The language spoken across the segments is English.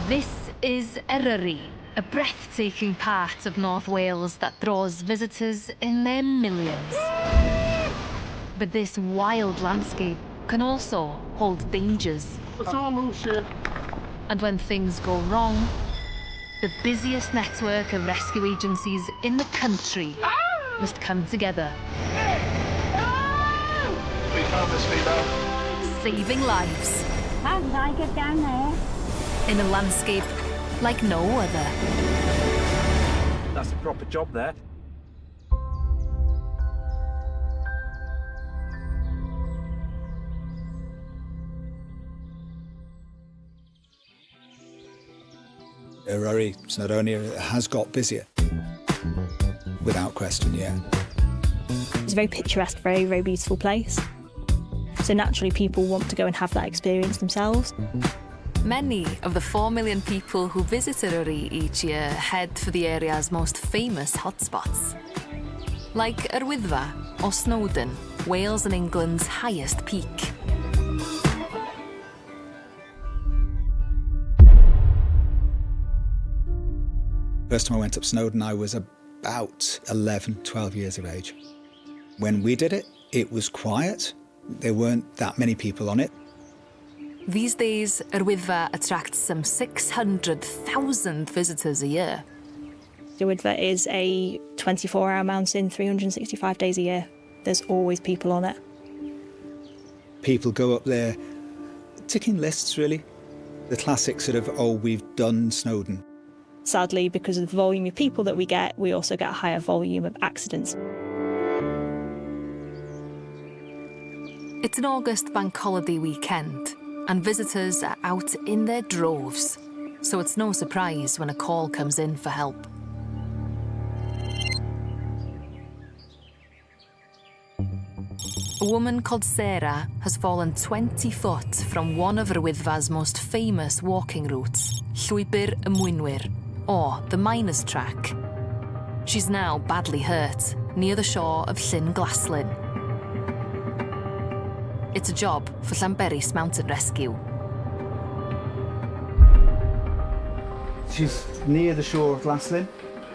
This is Eryri, a breathtaking part of North Wales that draws visitors in their millions. But this wild landscape can also hold dangers. And when things go wrong, the busiest network of rescue agencies in the country must come together. We found this female. Saving lives. How did I get down there? In a landscape like no other. That's a proper job there. Eryri, Snowdonia has got busier. Without question, yeah. It's a very picturesque, very, very beautiful place. So naturally people want to go and have that experience themselves. Many of the 4 million people who visit Eryri each year head for the area's most famous hotspots. Like Yr Wyddfa or Snowdon, Wales and England's highest peak. First time I went up Snowdon, I was about 11, 12 years of age. When we did it, it was quiet. There weren't that many people on it. These days, Yr Wyddfa attracts some 600,000 visitors a year. Yr Wyddfa is a 24-hour mountain, 365 days a year. There's always people on it. People go up there ticking lists, really. The classic sort of, oh, we've done Snowdon. Sadly, because of the volume of people that we get, we also get a higher volume of accidents. It's an August bank holiday weekend, and visitors are out in their droves. So it's no surprise when a call comes in for help. A woman called Sarah has fallen 20 foot from one of Yr Wyddfa's most famous walking routes, Llwybr-y-Mwynwyr, or the Miners' Track. She's now badly hurt, near the shore of Llyn Glaslyn. It's a job for Llanberis Mountain Rescue. She's near the shore of Glaslyn,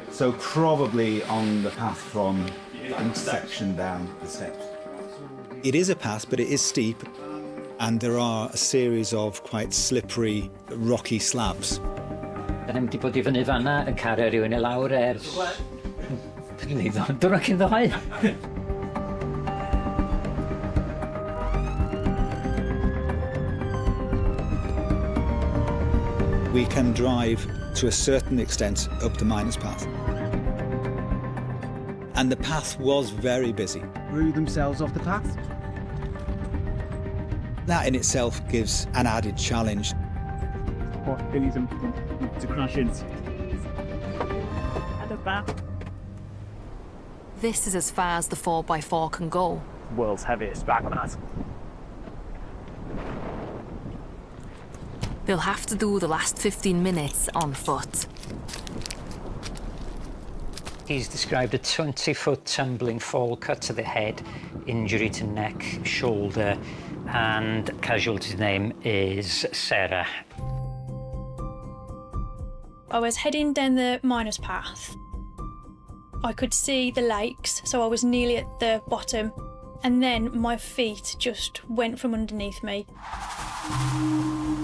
so probably on the path from the intersection down the steps. It is a path, but it is steep, and there are a series of quite slippery, rocky slabs. Da ni'n mynd I bod I fyny fanna yn cario rhywun I lawr ers... Dwi'n cyn ddoe. We can drive to a certain extent up the Miners' Path. And the path was very busy. Threw themselves off the path. That in itself gives an added challenge. To crash into. This is as far as the 4x4 can go. World's heaviest bag mat. They'll have to do the last 15 minutes on foot. He's described a 20-foot tumbling fall, cut to the head, injury to neck, shoulder, and casualty's name is Sarah. I was heading down the Miners' Path. I could see the lakes, so I was nearly at the bottom, and then my feet just went from underneath me.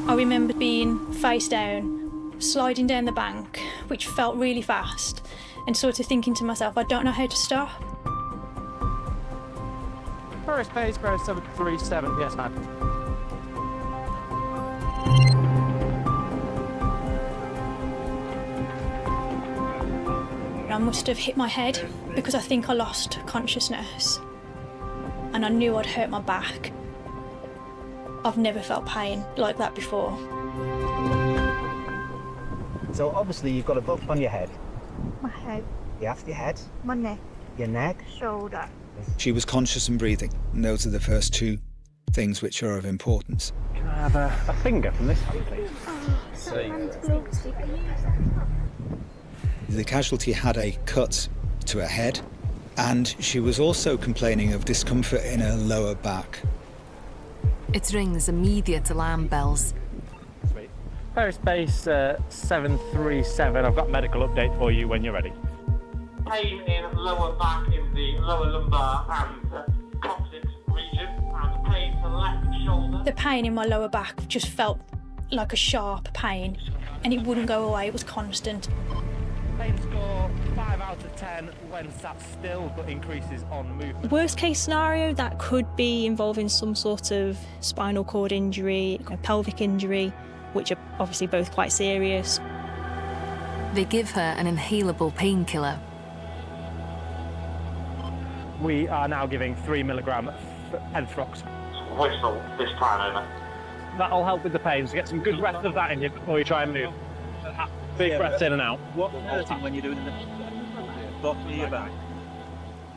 I remember being face down, sliding down the bank, which felt really fast, and sort of thinking to myself, I don't know how to stop. First pace, 737, yes, man. I must have hit my head because I think I lost consciousness, and I knew I'd hurt my back. I've never felt pain like that before. So obviously you've got a bump on your head. My head, Yeah, your head, my neck, your neck. shoulder. She was conscious and breathing, and those are the first two things which are of importance. Can I have a finger from this hand, please? The casualty had a cut to her head, and she was also complaining of discomfort in her lower back. It rings immediate alarm bells. Sweet. Paris base 737. I've got medical update for you when you're ready. Pain in lower back in the lower lumbar and coccyx region, and pain in the left shoulder. The pain in my lower back just felt like a sharp pain, and it wouldn't go away, it was constant. Pain score 5 out of 10 when sat still, but increases on movement. Worst case scenario, that could be involving some sort of spinal cord injury, a pelvic injury, which are obviously both quite serious. They give her an inhalable painkiller. We are now giving 3 milligram Enthrox. Whistle this time over. That'll help with the pain, so get some good breath of that in you before you try and move. Big breaths in and out. What hurting when you're doing the bottom of your back?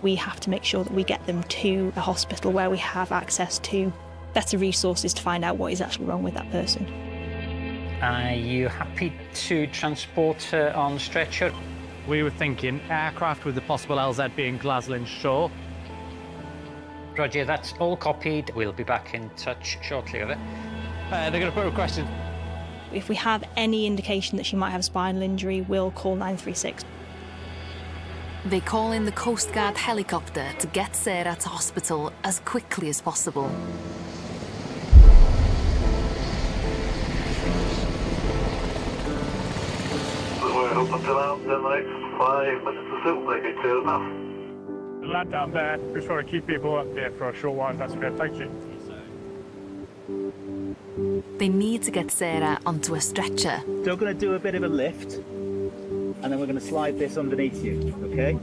We have to make sure that we get them to a hospital where we have access to better resources to find out what is actually wrong with that person. Are you happy to transport her on stretcher? We were thinking aircraft with the possible LZ being Glasgow shore. Roger, that's all copied. We'll be back in touch shortly, over. They're going to put a question. If we have any indication that she might have a spinal injury, we'll call 936. They call in the Coastguard helicopter to get Sarah to hospital as quickly as possible. We're up until out in the next 5 minutes or so, maybe 2.5. Land down there, just want to keep people up there for a short while, that's okay, thank you. They need to get Sarah onto a stretcher. So we're going to do a bit of a lift, and then we're going to slide this underneath you, okay?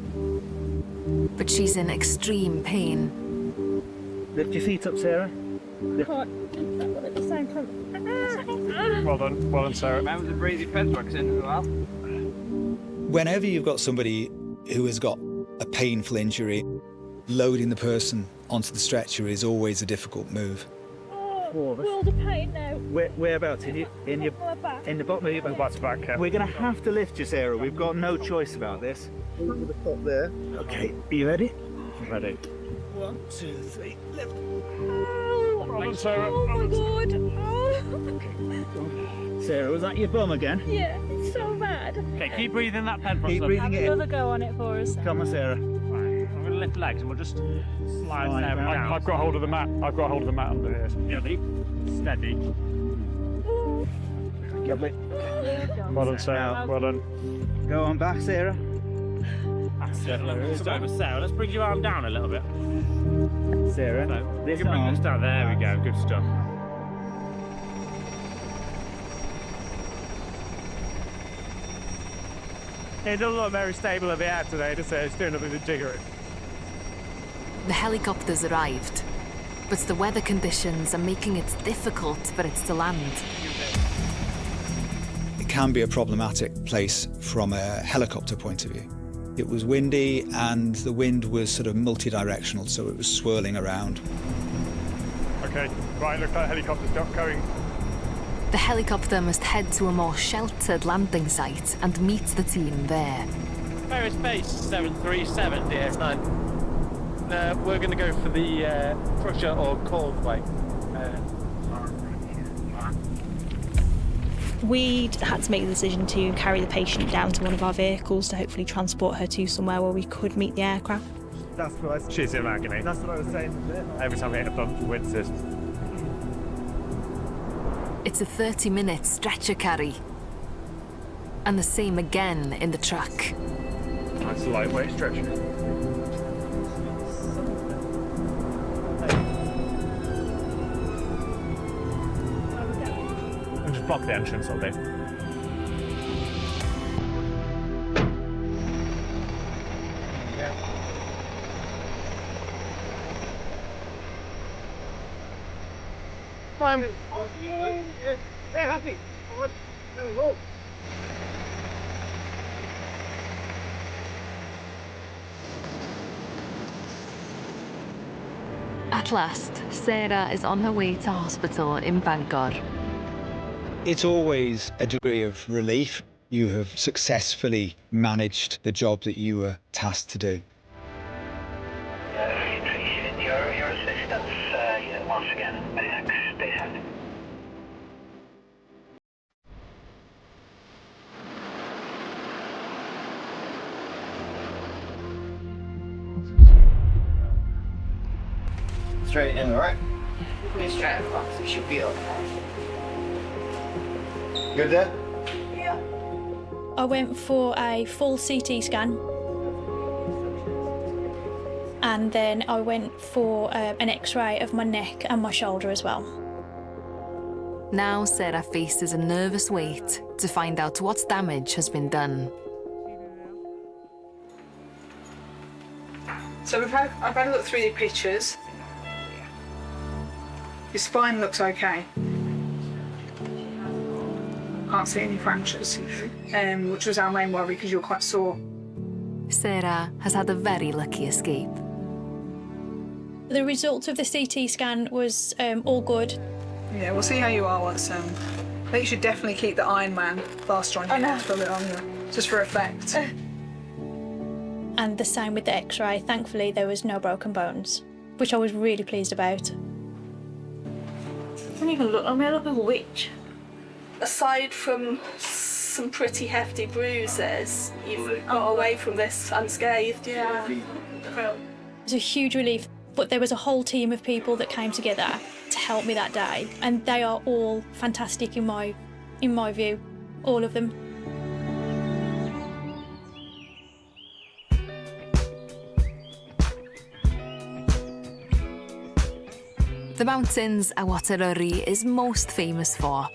But she's in extreme pain. Lift your feet up, Sarah. Lift. Well done, Sarah. Man with a breezy fence works in as well. Whenever you've got somebody who has got a painful injury, loading the person onto the stretcher is always a difficult move. World of pain now. Whereabouts? In the bottom of your back? That's back, yeah. We're going to have to lift you, Sarah. We've got no choice about this. Over the top there. Okay, are you ready? Ready. 1, 2, 3, lift. Well done, Sarah. Oh my god. Oh. Sarah, was that your bum again? Yeah, it's so bad. Okay, keep breathing that pen for us. Keep breathing it in. Another go on it for us. Come on, Sarah. Right, I'm going to lift legs and we'll just slide Sarah down. down. I've got hold of the mat. I've got hold of the mat under here. Steady. Steady. Lovely. Well done, Sarah. Well done. Go on back, Sarah. That's it. Over, Sarah. Let's bring your arm down a little bit. Sarah, So, this you can bring arm. this down. There we go. Good stuff. It doesn't look very stable in the air today, does it? It's doing a bit of jiggering. The helicopters arrived, but the weather conditions are making it difficult for it to land. It can be a problematic place from a helicopter point of view. It was windy and the wind was sort of multi-directional, so it was swirling around. Okay, right, look, that helicopter's not going. The helicopter must head to a more sheltered landing site and meet the team there. Paris base 737, DS9. We're going to go for the crusher or causeway. We had to make the decision to carry the patient down to one of our vehicles to hopefully transport her to somewhere where we could meet the aircraft. That's what she's in agony. That's what I was saying. Every time we hit a bump, she winces. It's a 30-minute stretcher carry. And the same again in the truck. That's a lightweight stretcher. And just block the entrance all day. At last, Sarah is on her way to hospital in Bangor. It's always a degree of relief. You have successfully managed the job that you were tasked to do. We appreciate your assistance once again. Stay safe. Straight in, alright? We're straight across, we should be okay. Good there? Yeah. I went for a full CT scan. And then I went for an X-ray of my neck and my shoulder as well. Now Sarah faces a nervous wait to find out what damage has been done. So I've had a look through your pictures. Your spine looks okay. Can't see any fractures, which was our main worry because you're quite sore. Sarah has had a very lucky escape. The result of the CT scan was all good. Yeah, we'll see how you are once. I think you should definitely keep the Iron Man plaster on your head for a bit longer, just for effect. And the same with the X-ray. Thankfully, there was no broken bones, which I was really pleased about. Don't even look like me, I look like a witch. Aside from some pretty hefty bruises, you've got away from this unscathed. Yeah. It was a huge relief, but there was a whole team of people that came together to help me that day, and they are all fantastic in my view, all of them. The mountains are what Eryri is most famous for,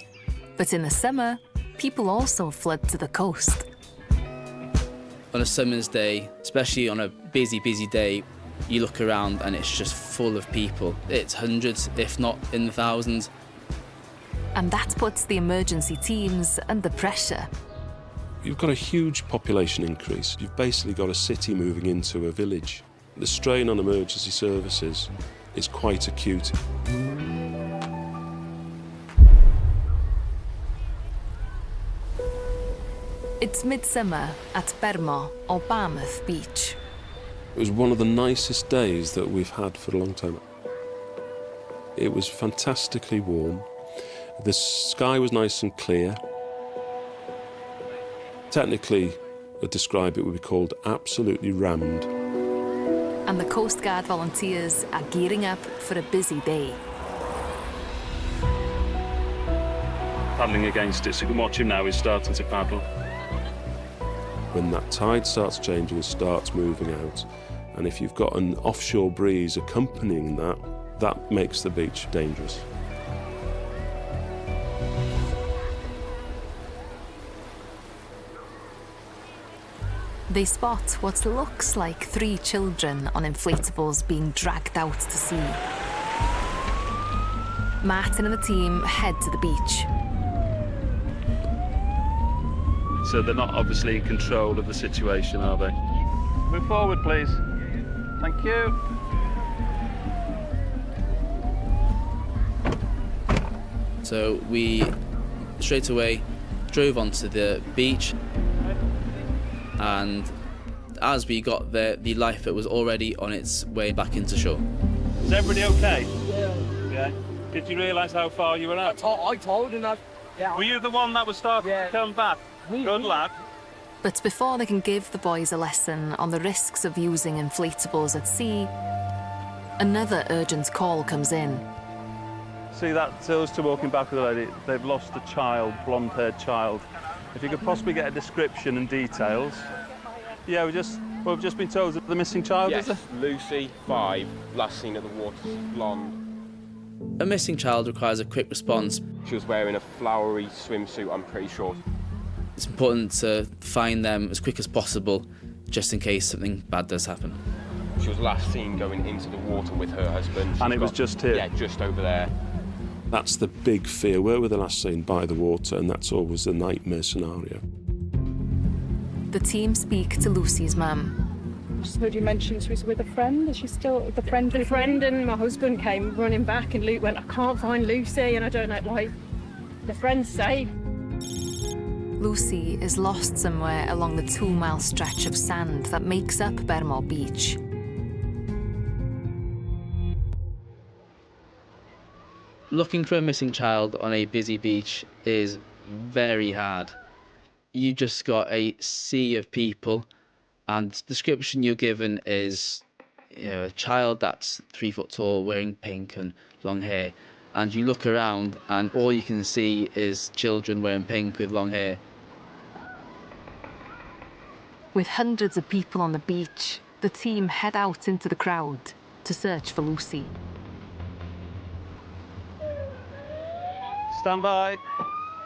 but in the summer, people also flood to the coast. On a summer's day, especially on a busy day, you look around and it's just full of people. It's hundreds, if not in the thousands. And that puts the emergency teams under pressure. You've got a huge population increase. You've basically got a city moving into a village. The strain on emergency services is quite acute. It's midsummer at Barmouth or Barmouth Beach. It was one of the nicest days that we've had for a long time. It was fantastically warm. The sky was nice and clear. Technically, I'd describe it would be called absolutely rammed. And the Coastguard volunteers are gearing up for a busy day. Paddling against it, so you can watch him now, he's starting to paddle. When that tide starts changing and starts moving out, and if you've got an offshore breeze accompanying that, that makes the beach dangerous. They spot what looks like 3 children on inflatables being dragged out to sea. Martin and the team head to the beach. So they're not obviously in control of the situation, are they? Move forward, please. Thank you. So we straight away drove onto the beach, and as we got there, the lifeboat was already on its way back into shore. Is everybody okay? Yeah. Did you realise how far you were out? I told him that. Yeah. Were you the one that was starting to come back? Good lad. But before they can give the boys a lesson on the risks of using inflatables at sea, another urgent call comes in. See those two walking back with the lady? They've lost a child, blonde-haired child. If you could possibly get a description and details. Yeah, we've just been told that the missing child, yes, is there? Lucy, 5, last seen at the water, blonde. A missing child requires a quick response. She was wearing a flowery swimsuit, I'm pretty sure. It's important to find them as quick as possible, just in case something bad does happen. She was last seen going into the water with her husband. And it was just here? Yeah, just over there. That's the big fear. Where were they last seen? By the water, and that's always the nightmare scenario. The team speak to Lucy's mum. I just heard you mention she was with a friend. Is she still the friend? The friend and my husband came running back, and Luke went, I can't find Lucy, and I don't know why. The friend's safe. Lucy is lost somewhere along the 2-mile stretch of sand that makes up Barmouth Beach. Looking for a missing child on a busy beach is very hard. You just got a sea of people, and the description you're given is a child that's 3 foot tall, wearing pink and long hair, and you look around and all you can see is children wearing pink with long hair. With hundreds of people on the beach, the team head out into the crowd to search for Lucy. Stand by.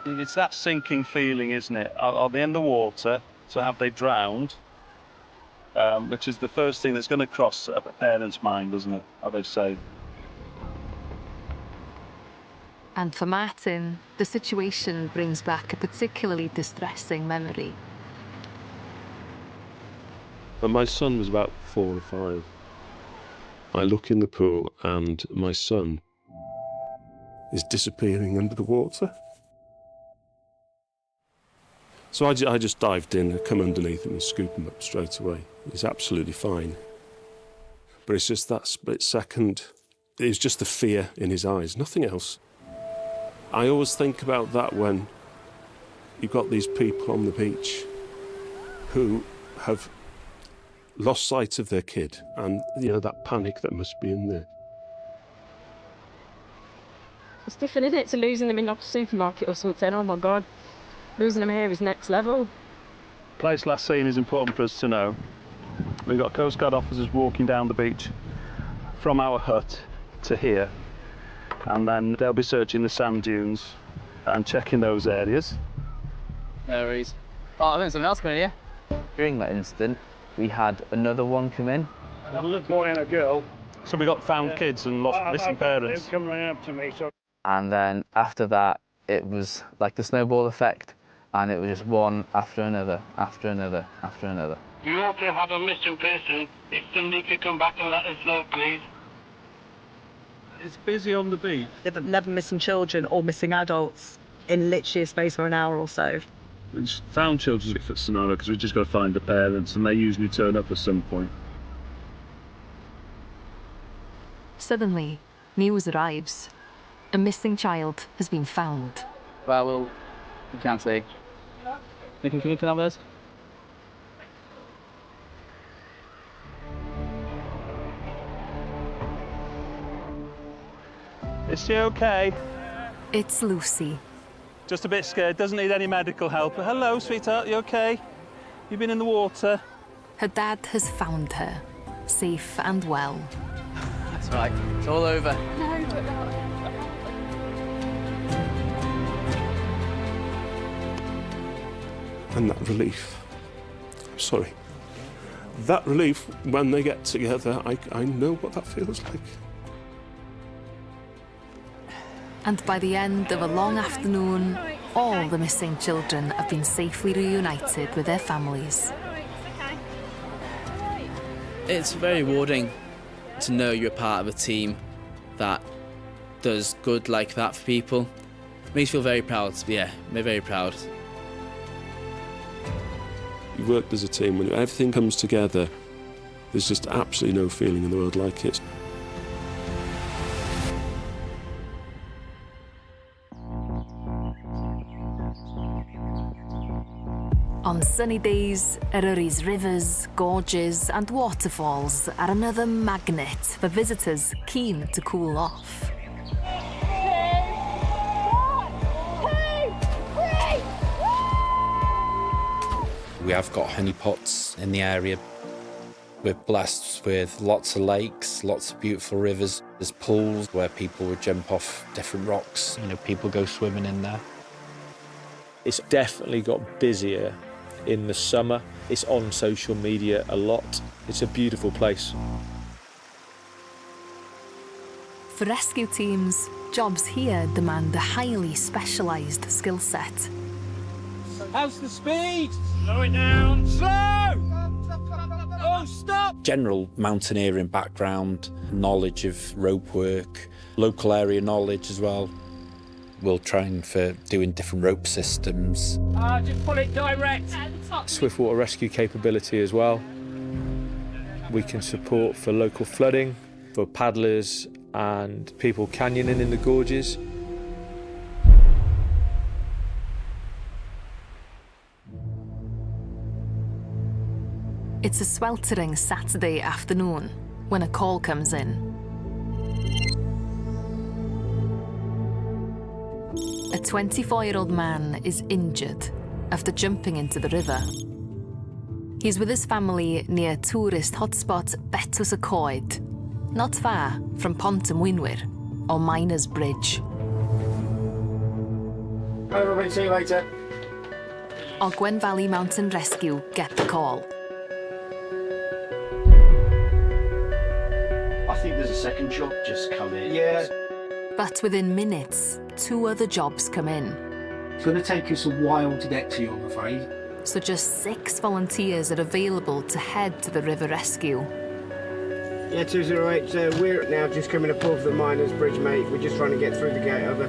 It's that sinking feeling, isn't it? Are they in the water? So have they drowned? Which is the first thing that's going to cross a parent's mind, isn't it? Are they safe? And for Martin, the situation brings back a particularly distressing memory. When my son was about 4 or 5, I look in the pool and my son is disappearing under the water. So I just dived in, come underneath him and scoop him up straight away. He's absolutely fine. But it's just that split second, it's just the fear in his eyes, nothing else. I always think about that when you've got these people on the beach who have lost sight of their kid and, that panic that must be in there. It's different, isn't it, to losing them in like a supermarket or something? Oh my God, losing them here is next level. Place last seen is important for us to know. We've got Coastguard officers walking down the beach from our hut to here, and then they'll be searching the sand dunes and checking those areas. No worries. Oh, I think something else coming here. During that incident, we had another one come in. A boy and a girl. So we got found kids and lost missing parents. They've come right up to me, so... And then after that, it was like the snowball effect, and it was just one after another, after another, after another. You also have a missing person. If somebody could come back and let us know, please. It's busy on the beach. There have never missing children or missing adults in literally a space of an hour or so. It's found children's a different scenario because we've just got to find the parents, and they usually turn up at some point. Suddenly, news arrives. A missing child has been found. Well, we can't see. Anything from the numbers? Is she okay? It's Lucy. Just a bit scared, doesn't need any medical help. Hello, sweetheart, you okay? You've been in the water? Her dad has found her, safe and well. That's right, it's all over. And that relief, I'm sorry, that relief when they get together, I know what that feels like. And by the end of a long afternoon, all the missing children have been safely reunited with their families. It's very rewarding to know you're part of a team that does good like that for people. It makes you feel very proud. Yeah, we're very proud. You worked as a team, when everything comes together, there's just absolutely no feeling in the world like it. On sunny days, Eryri's rivers, gorges and waterfalls are another magnet for visitors keen to cool off. We have got honeypots in the area. We're blessed with lots of lakes, lots of beautiful rivers. There's pools where people would jump off different rocks. People go swimming in there. It's definitely got busier in the summer. It's on social media a lot. It's a beautiful place. For rescue teams, jobs here demand a highly specialised skill set. How's the speed? Slow it down. Slow! Oh, stop! General mountaineering background, knowledge of rope work, local area knowledge as well. We'll train for doing different rope systems. Just pull it direct. Swiftwater rescue capability as well. We can support for local flooding, for paddlers and people canyoning in the gorges. It's a sweltering Saturday afternoon. when a call comes in. A 24-year-old man is injured after jumping into the river. He's with his family near tourist hotspot Betws-y-Coed, not far from Pont y Mwynwyr, or Miners Bridge. Over, see you later. Ogwen Valley Mountain Rescue get the call. I think there's a second job just come in. Yeah. But within minutes, 2 other jobs come in. It's going to take us a while to get to you, I'm afraid. So just 6 volunteers are available to head to the river rescue. Yeah, 208, we're now just coming above the Miners Bridge, mate. We're just trying to get through the gate, over.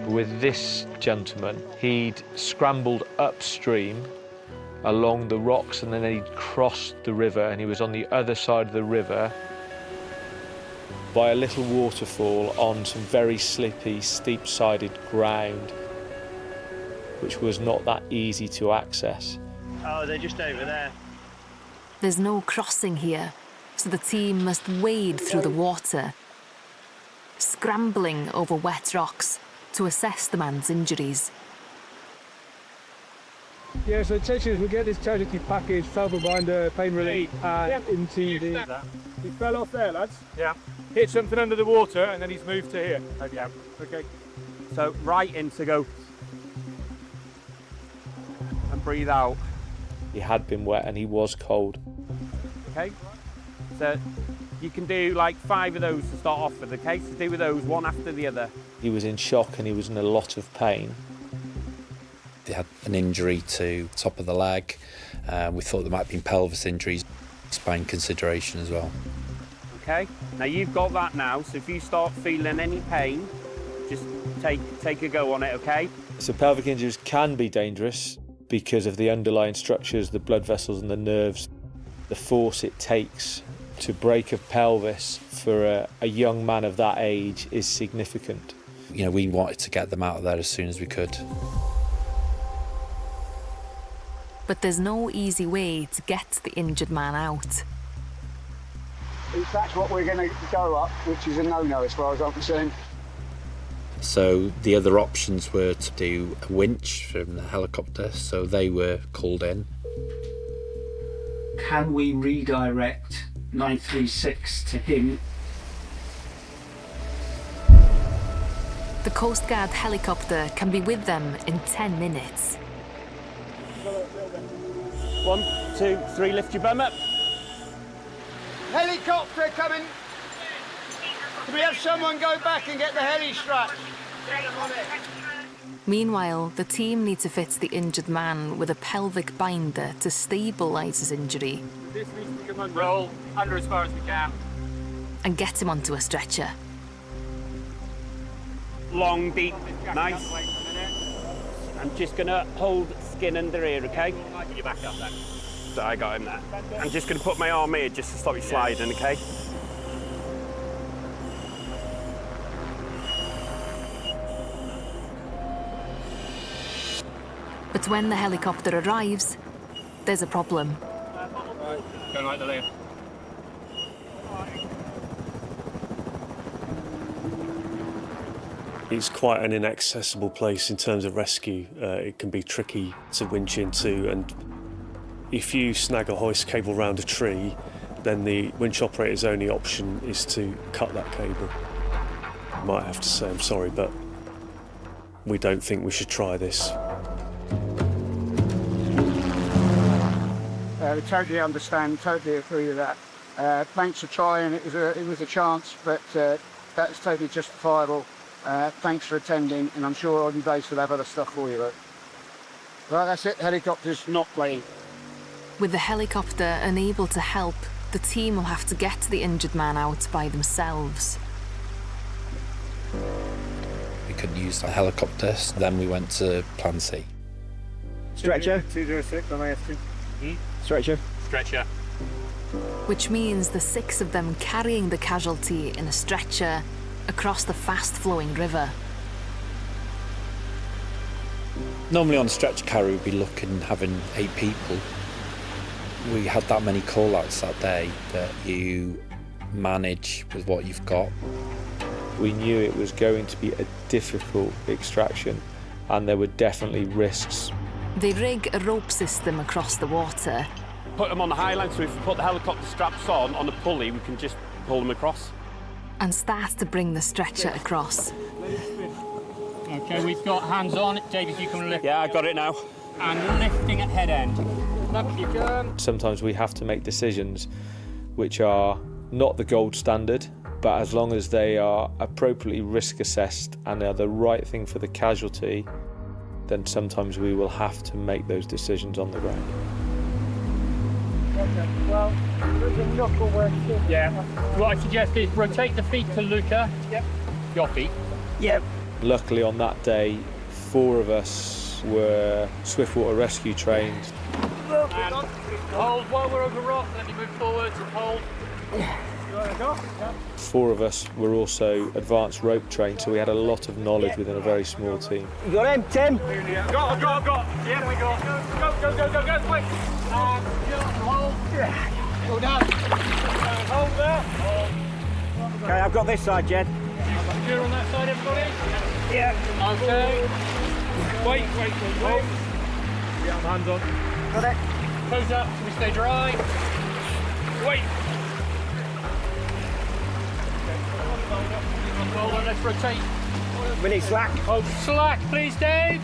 With this gentleman, he'd scrambled upstream along the rocks and then he'd crossed the river and he was on the other side of the river by a little waterfall on some very slippy, steep-sided ground, which was not that easy to access. Oh, they're just over there. There's no crossing here, so the team must wade through the water, scrambling over wet rocks to assess the man's injuries. Yeah, so essentially we get this charity package, travel binder, pain relief, and into the... He fell off there, lads. Yeah. Hit something under the water, and then he's moved to here. Yeah. Okay. So right in to go and breathe out. He had been wet and he was cold. Okay. So you can do like 5 of those to start off with, okay? So do with those one after the other. He was in shock and he was in a lot of pain. He had an injury to the top of the leg. We thought there might have been pelvis injuries, spine consideration as well. Okay, now you've got that now, so if you start feeling any pain, just take a go on it, okay? So pelvic injuries can be dangerous because of the underlying structures, the blood vessels and the nerves. The force it takes to break a pelvis for a young man of that age is significant. You know, we wanted to get them out of there as soon as we could. But there's no easy way to get the injured man out. If that's what we're going to go up, which is a no-no as far as I'm concerned. So the other options were to do a winch from the helicopter, so they were called in. Can we redirect 936 to him? The Coastguard helicopter can be with them in 10 minutes. 1, 2, 3, lift your bum up. Helicopter coming. Can we have someone go back and get the heli straps? Meanwhile, the team need to fit the injured man with a pelvic binder to stabilise his injury. This needs to come roll under as far as we can. And get him onto a stretcher. Long, deep, nice. I'm just gonna hold skin under here, okay? You back up then. So I got him there. I'm just gonna put my arm here just to stop you sliding, okay? But when the helicopter arrives, there's a problem. Going right to there. It's quite an inaccessible place in terms of rescue. It can be tricky to winch into, and if you snag a hoist cable round a tree, then the winch operator's only option is to cut that cable. I might have to say I'm sorry, but we don't think we should try this. We totally understand, totally agree with that. Thanks for trying. It was a chance, but that's totally justifiable. Thanks for attending, and I'm sure on base will have other stuff for you. Right, that's it. Helicopter's not playing. With the helicopter unable to help, the team will have to get the injured man out by themselves. We couldn't use the helicopter, so then we went to Plan C. Stretcher. 206 on AS2. Stretcher. Stretcher. Which means the 6 of them carrying the casualty in a stretcher across the fast-flowing river. Normally on a stretcher carrier we'd be looking having 8 people. We had that many call-outs that day that you manage with what you've got. We knew it was going to be a difficult extraction and there were definitely risks. They rig a rope system across the water. Put them on the high line, so if we put the helicopter straps on a pulley, we can just pull them across. And start to bring the stretcher across. Okay, we've got hands on. Dave, if you can lift. Yeah, I got it now. And lifting at head end. Up you go. Sometimes we have to make decisions which are not the gold standard, but as long as they are appropriately risk assessed and are the right thing for the casualty, then sometimes we will have to make those decisions on the ground. Okay, well, there's a knuckle work here. Yeah. What I suggest is rotate the feet to Luca. Yep. Your feet. Yep. Luckily on that day, 4 of us were swiftwater rescue trained. And hold while we're over rock, let me move forwards and hold. You want to go? Yeah. 4 of us were also advanced rope trained, so we had a lot of knowledge within a very small team. You got him, Tim? Go. Yeah, we go. Go, quick. And hold. Go down. And hold there. Hold. Okay, I've got this side, Jed. Secure on that side, everybody? Yeah. Okay. Wait. Yeah, hands on. Got it. Pose up so we stay dry. Wait. Hold on, let's rotate. We need slack. Oh, slack, please, Dave.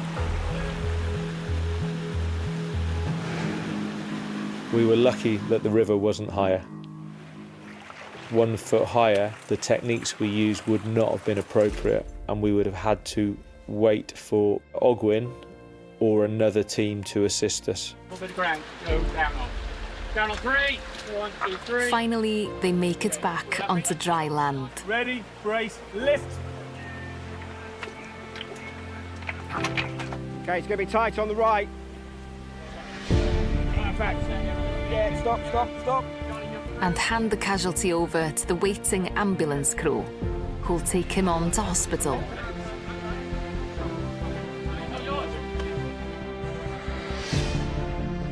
We were lucky that the river wasn't higher. 1 foot higher, the techniques we used would not have been appropriate, and we would have had to wait for Ogwyn or another team to assist us. Over the ground. Go down on. Down on 3. 1, 2, 3. Finally, they make it back onto dry land. Ready, brace, lift. Okay, it's going to be tight on the right. Perfect. Yeah, stop. And hand the casualty over to the waiting ambulance crew, who'll take him on to hospital.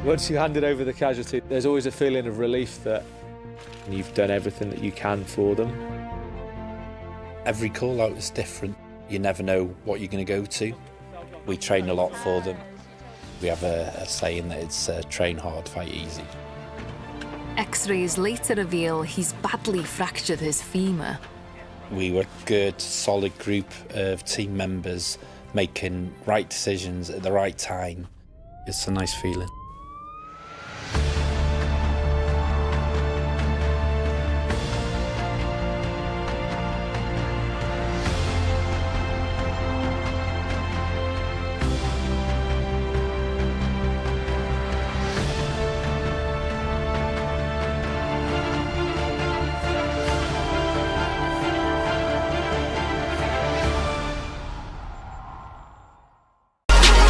Once you handed over the casualty, there's always a feeling of relief that you've done everything that you can for them. Every call-out is different. You never know what you're going to go to. We train a lot for them. We have a saying that it's train hard, fight easy. X-rays later reveal he's badly fractured his femur. We were a good, solid group of team members making right decisions at the right time. It's a nice feeling.